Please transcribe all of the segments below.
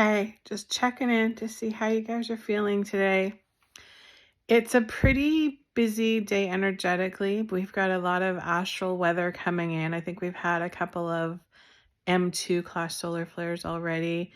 Hey, just checking in to see how you guys are feeling today. It's a pretty busy day energetically. We've got a lot of astral weather coming in. I think we've had a couple of M2 class solar flares already.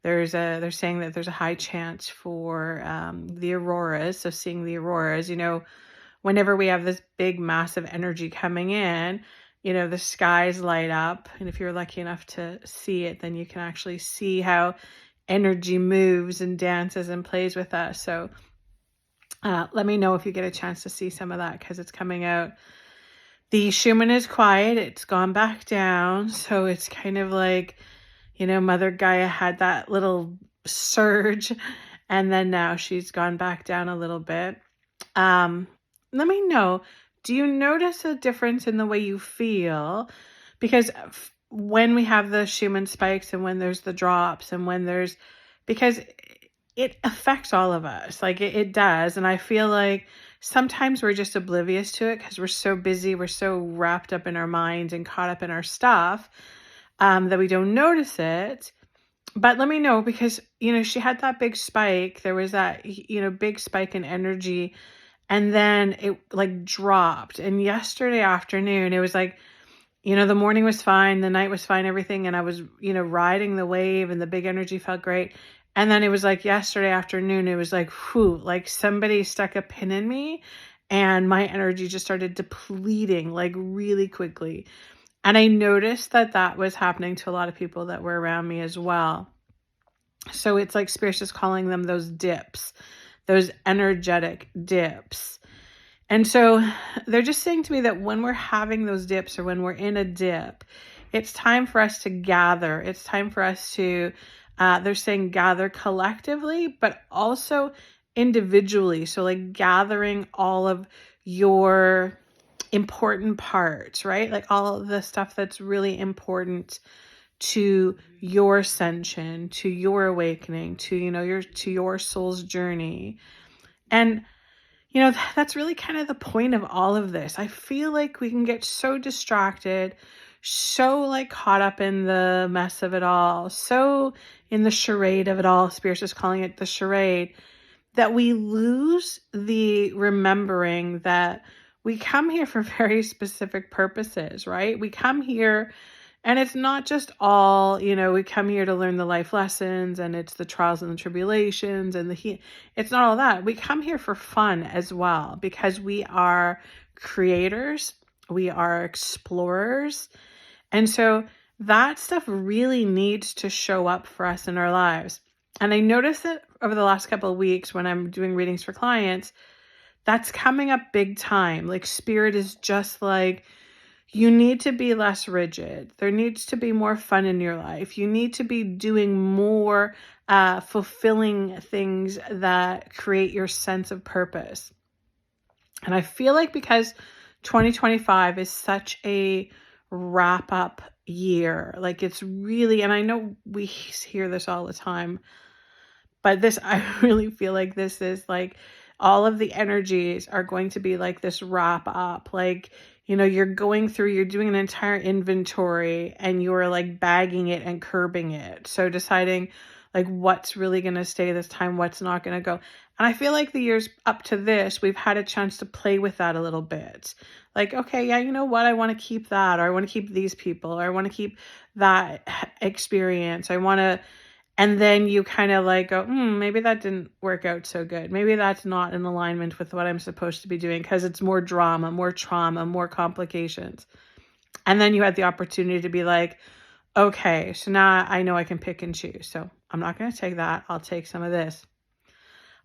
They're saying that there's a high chance for the auroras. So seeing the auroras, whenever we have this big, massive energy coming in, the skies light up. And if you're lucky enough to see it, then you can actually see how energy moves and dances and plays with us. So let me know if you get a chance to see some of that because it's coming out. The Schumann is quiet. It's gone back down. So it's kind of like, Mother Gaia had that little surge and then now she's gone back down a little bit. Let me know, do you notice a difference in the way you feel? Because when we have the Schumann spikes and when there's the drops and because it affects all of us, like it does. And I feel like sometimes we're just oblivious to it because we're so busy, we're so wrapped up in our minds and caught up in our stuff that we don't notice it. But let me know because, she had that big spike. There was that, big spike in energy and then it like dropped. And yesterday afternoon, it was like, the morning was fine, the night was fine, everything. And I was, riding the wave and the big energy felt great. And then it was like yesterday afternoon, it was like, whew, like somebody stuck a pin in me and my energy just started depleting like really quickly. And I noticed that that was happening to a lot of people that were around me as well. So it's like Spirit is calling them those dips, those energetic dips. And so they're just saying to me that when we're having those dips or when we're in a dip, it's time for us to gather. It's time for us to, they're saying gather collectively, but also individually. So like gathering all of your important parts, right? Like all of the stuff that's really important to your ascension, to your awakening, to, your soul's journey. And that's really kind of the point of all of this. I feel like we can get so distracted, so like caught up in the mess of it all, so in the charade of it all. Spirit is calling it the charade, that we lose the remembering that we come here for very specific purposes, right? We come here and it's not just all, we come here to learn the life lessons and it's the trials and the tribulations and it's not all that. We come here for fun as well because we are creators, we are explorers. And so that stuff really needs to show up for us in our lives. And I noticed it over the last couple of weeks when I'm doing readings for clients, that's coming up big time. Like Spirit is just like, you need to be less rigid. There needs to be more fun in your life. You need to be doing more fulfilling things that create your sense of purpose. And I feel like because 2025 is such a wrap up year, like it's really, and I know we hear this all the time, but I really feel like this is like all of the energies are going to be like this wrap up. Like, you're doing an entire inventory and you're like bagging it and curbing it. So deciding like what's really going to stay this time, what's not going to go. And I feel like the years up to this, we've had a chance to play with that a little bit. Like, okay, yeah, you know what? I want to keep that, or I want to keep these people, or I want to keep that experience. And then you kind of like go, maybe that didn't work out so good. Maybe that's not in alignment with what I'm supposed to be doing because it's more drama, more trauma, more complications. And then you had the opportunity to be like, okay, so now I know I can pick and choose. So I'm not going to take that. I'll take some of this.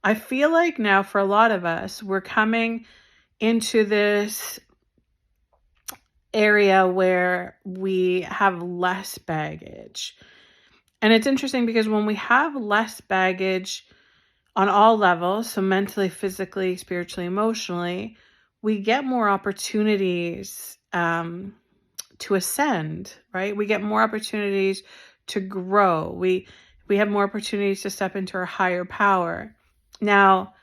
I feel like now for a lot of us, we're coming into this area where we have less baggage. And it's interesting because when we have less baggage on all levels, so mentally, physically, spiritually, emotionally, we get more opportunities to ascend, right? We get more opportunities to grow. We have more opportunities to step into our higher power. Now,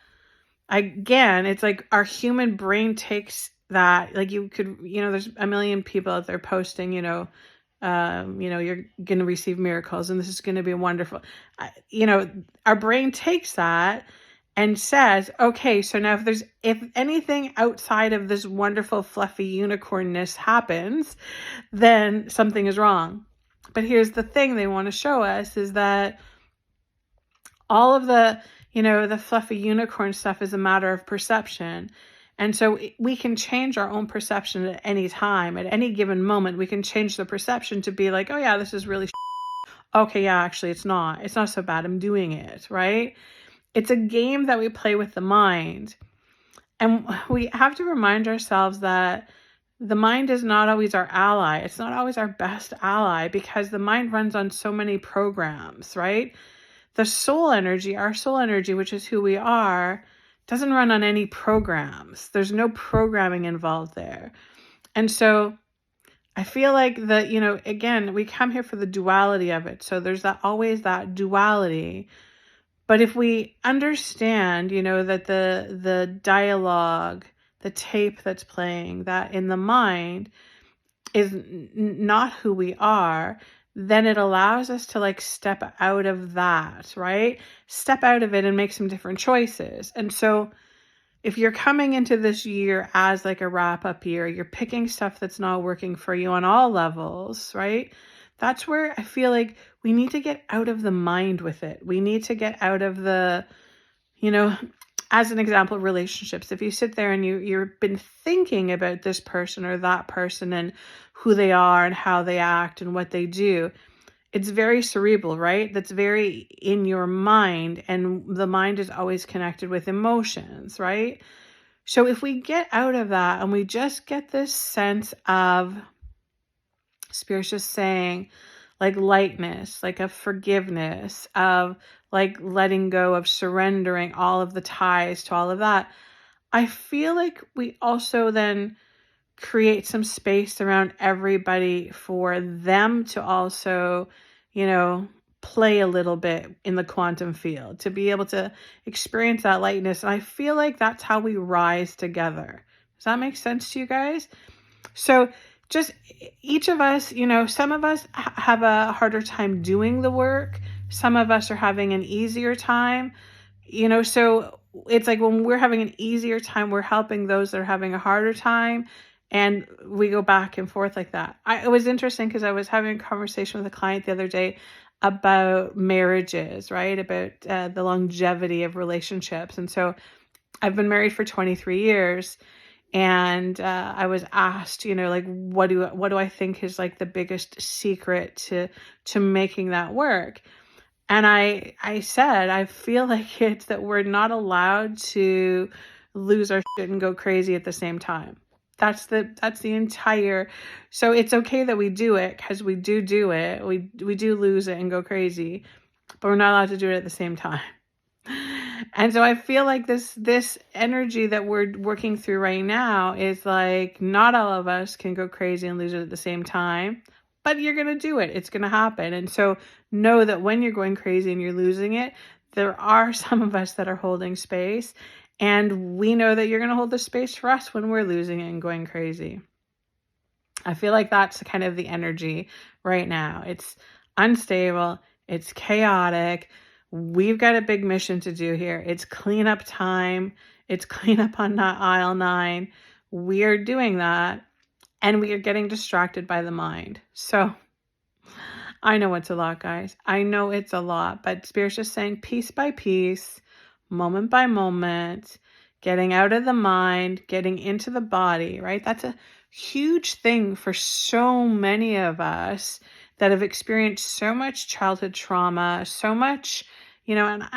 again, it's like our human brain takes that, like you could, there's a million people out there posting, You're going to receive miracles and this is going to be wonderful. Our brain takes that and says, okay, so now if anything outside of this wonderful fluffy unicornness happens, then something is wrong. But here's the thing they want to show us is that all of the fluffy unicorn stuff is a matter of perception. And so we can change our own perception at any time, at any given moment. We can change the perception to be like, oh yeah, this is really okay, yeah, actually it's not so bad, I'm doing it, right? It's a game that we play with the mind. And we have to remind ourselves that the mind is not always our ally. It's not always our best ally because the mind runs on so many programs, right? The soul energy, our soul energy, which is who we are, doesn't run on any programs. There's no programming involved there. And so I feel like again, we come here for the duality of it. So there's always that duality. But if we understand, that the dialogue, the tape that's playing, that in the mind is not who we are, then it allows us to step out of that, right? Step out of it and make some different choices. And so if you're coming into this year as a wrap up year, you're picking stuff that's not working for you on all levels, right? That's where I feel like we need to get out of the mind with it. We need to get out of as an example, relationships. If you sit there and you've been thinking about this person or that person and who they are and how they act and what they do, it's very cerebral, right? That's very in your mind, and the mind is always connected with emotions, right? So if we get out of that and we just get this sense of, Spirit's just saying, lightness, of forgiveness, of letting go, of surrendering all of the ties to all of that, I feel like we also then create some space around everybody for them to also, play a little bit in the quantum field, to be able to experience that lightness. And I feel like that's how we rise together. Does that make sense to you guys? So just each of us, some of us have a harder time doing the work. Some of us are having an easier time, so it's like when we're having an easier time, we're helping those that are having a harder time. And we go back and forth like that. It was interesting because I was having a conversation with a client the other day about marriages, right? About the longevity of relationships. And so I've been married for 23 years. And I was asked, what do I think is the biggest secret to making that work? And I said, I feel like it's that we're not allowed to lose our shit and go crazy at the same time. That's the entire. So it's okay that we do it because we do it. We do lose it and go crazy, but we're not allowed to do it at the same time. And so I feel like this energy that we're working through right now is not all of us can go crazy and lose it at the same time, but you're going to do it. It's going to happen. And so know that when you're going crazy and you're losing it, there are some of us that are holding space, and we know that you're going to hold the space for us when we're losing it and going crazy. I feel like that's kind of the energy right now. It's unstable. It's chaotic. We've got a big mission to do here. It's cleanup time. It's cleanup on aisle 9. We are doing that, and we are getting distracted by the mind. So I know it's a lot, guys. I know it's a lot, but Spirit's just saying piece by piece, moment by moment, getting out of the mind, getting into the body, right? That's a huge thing for so many of us that have experienced so much childhood trauma, so much, and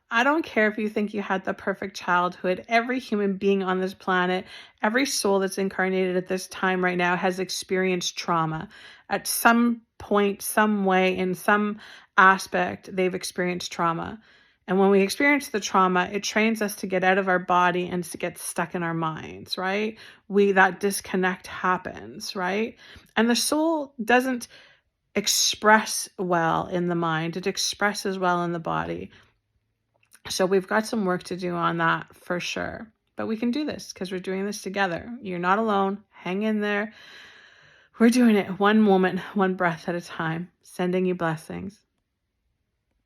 I don't care if you think you had the perfect childhood. Every human being on this planet, every soul that's incarnated at this time right now has experienced trauma. At some point, some way, in some aspect, they've experienced trauma. And when we experience the trauma, it trains us to get out of our body and to get stuck in our minds, right? That disconnect happens, right? And the soul doesn't express well in the mind. It expresses well in the body. So we've got some work to do on that for sure. But we can do this because we're doing this together. You're not alone. Hang in there. We're doing it one moment, one breath at a time, sending you blessings.